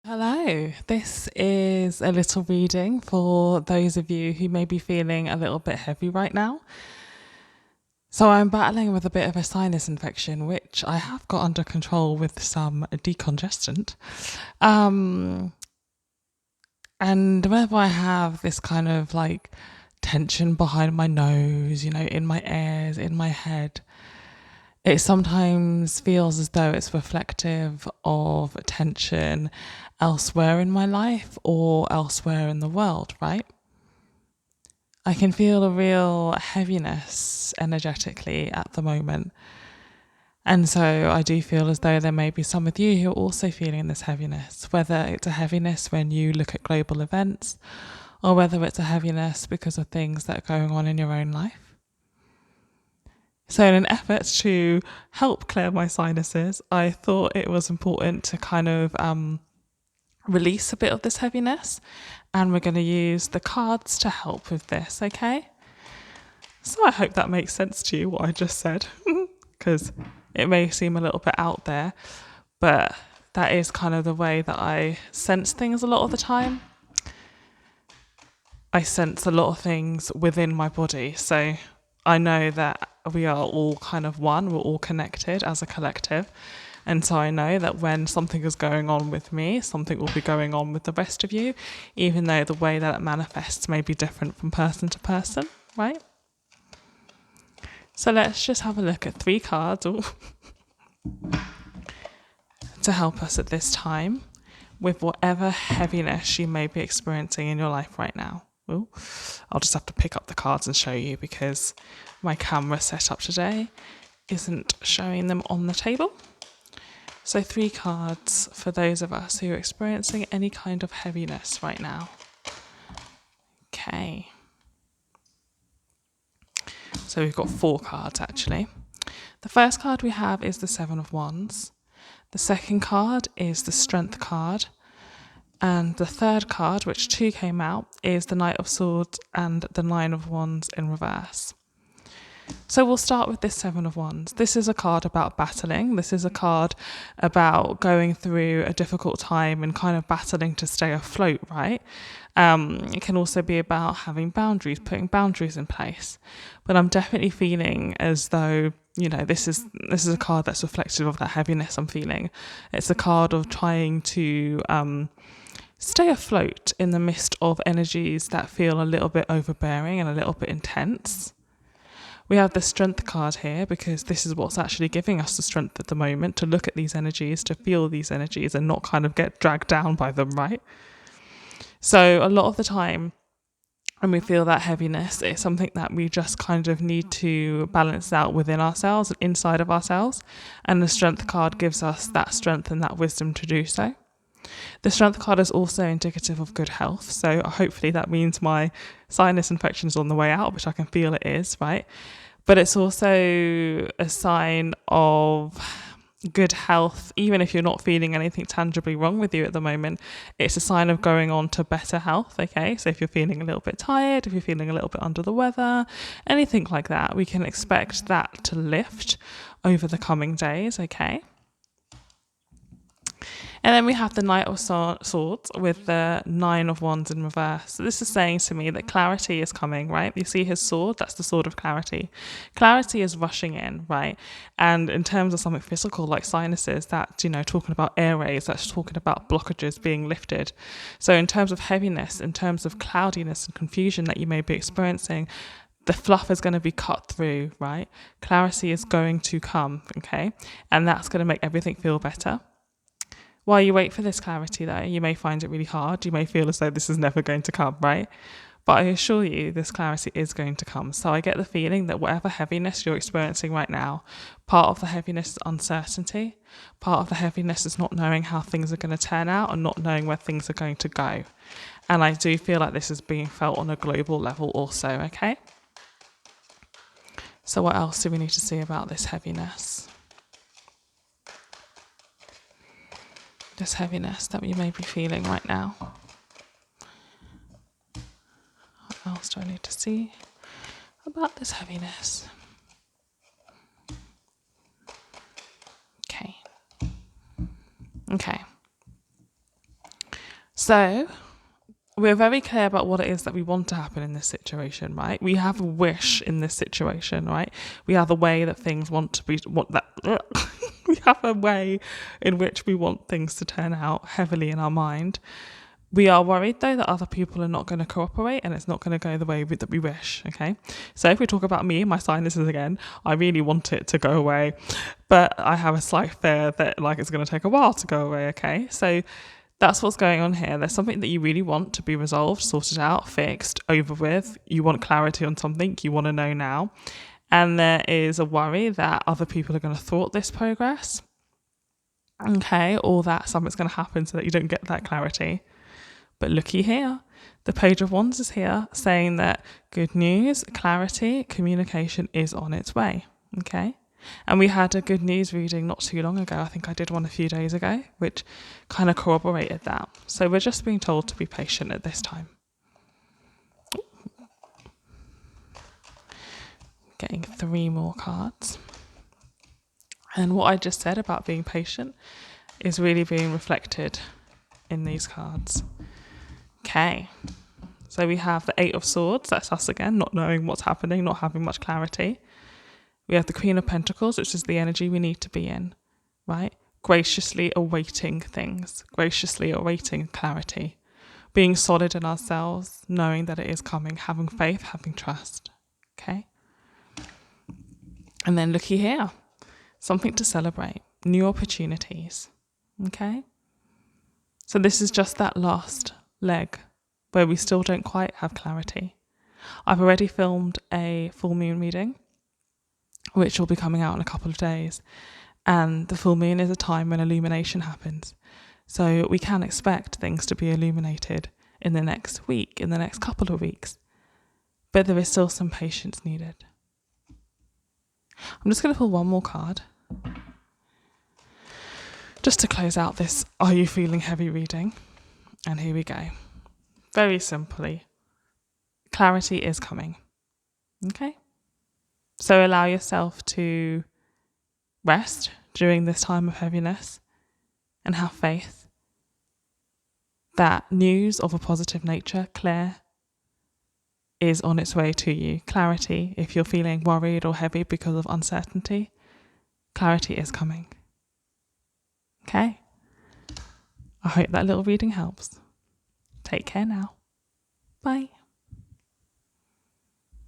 Hello, this is a little reading for those of you who may be feeling a little bit heavy right now. So, I'm battling with a bit of a sinus infection, which I have got under control with some decongestant. Um, and whenever I have this kind of like tension behind my nose, in my ears, in my head, it sometimes feels as though it's reflective of tension elsewhere in my life or elsewhere in the world, right? I can feel a real heaviness energetically at the moment. And so I do feel as though there may be some of you who are also feeling this heaviness, whether it's a heaviness when you look at global events or whether it's a heaviness because of things that are going on in your own life. So, in an effort to help clear my sinuses, I thought it was important to kind of release a bit of this heaviness, and we're going to use the cards to help with this, okay? So, I hope that makes sense to you, what I just said, because it may seem a little bit out there, but that is kind of the way that I sense things a lot of the time. I sense a lot of things within my body. So I know that we are all kind of one, we're all connected as a collective. And so I know that when something is going on with me, something will be going on with the rest of you, even though the way that it manifests may be different from person to person, right? So let's just have a look at 3 cards to help us at this time with whatever heaviness you may be experiencing in your life right now. Ooh, I'll just have to pick up the cards and show you because my camera set up today isn't showing them on the table. So 3 cards for those of us who are experiencing any kind of heaviness right now. Okay. So we've got 4 cards actually. The first card we have is the 7 of Wands. The second card is the Strength card. And the third card, which 2 came out, is the Knight of Swords and the 9 of Wands in reverse. So we'll start with this 7 of Wands. This is a card about battling. This is a card about going through a difficult time and kind of battling to stay afloat, right? It can also be about having boundaries, putting boundaries in place. But I'm definitely feeling as though, this is a card that's reflective of that heaviness I'm feeling. It's a card of trying to stay afloat in the midst of energies that feel a little bit overbearing and a little bit intense. We have the Strength card here because this is what's actually giving us the strength at the moment to look at these energies, to feel these energies and not kind of get dragged down by them, right? So a lot of the time when we feel that heaviness, it's something that we just kind of need to balance out within ourselves and inside of ourselves. And the Strength card gives us that strength and that wisdom to do so. The Strength card is also indicative of good health. So hopefully that means my sinus infection is on the way out, which I can feel it is, right? But it's also a sign of good health, even if you're not feeling anything tangibly wrong with you at the moment. It's a sign of going on to better health, okay? So if you're feeling a little bit tired, if you're feeling a little bit under the weather, anything like that, we can expect that to lift over the coming days, okay? And then we have the Knight of Swords with the 9 of Wands in reverse. So this is saying to me that clarity is coming, right? You see his sword? That's the sword of clarity. Clarity is rushing in, right? And in terms of something physical like sinuses, that's, talking about airways, that's talking about blockages being lifted. So in terms of heaviness, in terms of cloudiness and confusion that you may be experiencing, the fluff is going to be cut through, right? Clarity is going to come, okay? And that's going to make everything feel better. While you wait for this clarity, though, you may find it really hard. You may feel as though this is never going to come, right? But I assure you, this clarity is going to come. So I get the feeling that whatever heaviness you're experiencing right now, part of the heaviness is uncertainty. Part of the heaviness is not knowing how things are going to turn out and not knowing where things are going to go. And I do feel like this is being felt on a global level also, okay? So what else do we need to see about this heaviness? This heaviness that you may be feeling right now. What else do I need to see about this heaviness? Okay. So we're very clear about what it is that we want to happen in this situation, right? We have a wish in this situation, right? We have a way that things we have a way in which we want things to turn out heavily in our mind. We are worried though that other people are not going to cooperate and it's not going to go the way that we wish, okay? So if we talk about me, my sinuses again, I really want it to go away, but I have a slight fear that like it's going to take a while to go away, okay? So that's what's going on here. There's something that you really want to be resolved, sorted out, fixed, over with. You want clarity on something, you want to know now. And there is a worry that other people are going to thwart this progress, okay, or that something's going to happen so that you don't get that clarity. But looky here, the Page of Wands is here saying that good news, clarity, communication is on its way, okay? And we had a good news reading not too long ago. I think I did one a few days ago, which kind of corroborated that. So we're just being told to be patient at this time. Getting 3 more cards. And what I just said about being patient is really being reflected in these cards. Okay. So we have the 8 of Swords. That's us again, not knowing what's happening, not having much clarity. We have the Queen of Pentacles, which is the energy we need to be in, right? Graciously awaiting things, graciously awaiting clarity, being solid in ourselves, knowing that it is coming, having faith, having trust, okay? And then looky here, something to celebrate, new opportunities, okay? So this is just that last leg where we still don't quite have clarity. I've already filmed a full moon reading, which will be coming out in a couple of days. And the full moon is a time when illumination happens. So we can expect things to be illuminated in the next week, in the next couple of weeks. But there is still some patience needed. I'm just going to pull one more card, just to close out this Are You Feeling Heavy reading? And here we go. Very simply, clarity is coming. Okay? So allow yourself to rest during this time of heaviness and have faith that news of a positive nature, clear, is on its way to you. Clarity, if you're feeling worried or heavy because of uncertainty, clarity is coming. Okay? I hope that little reading helps. Take care now. Bye.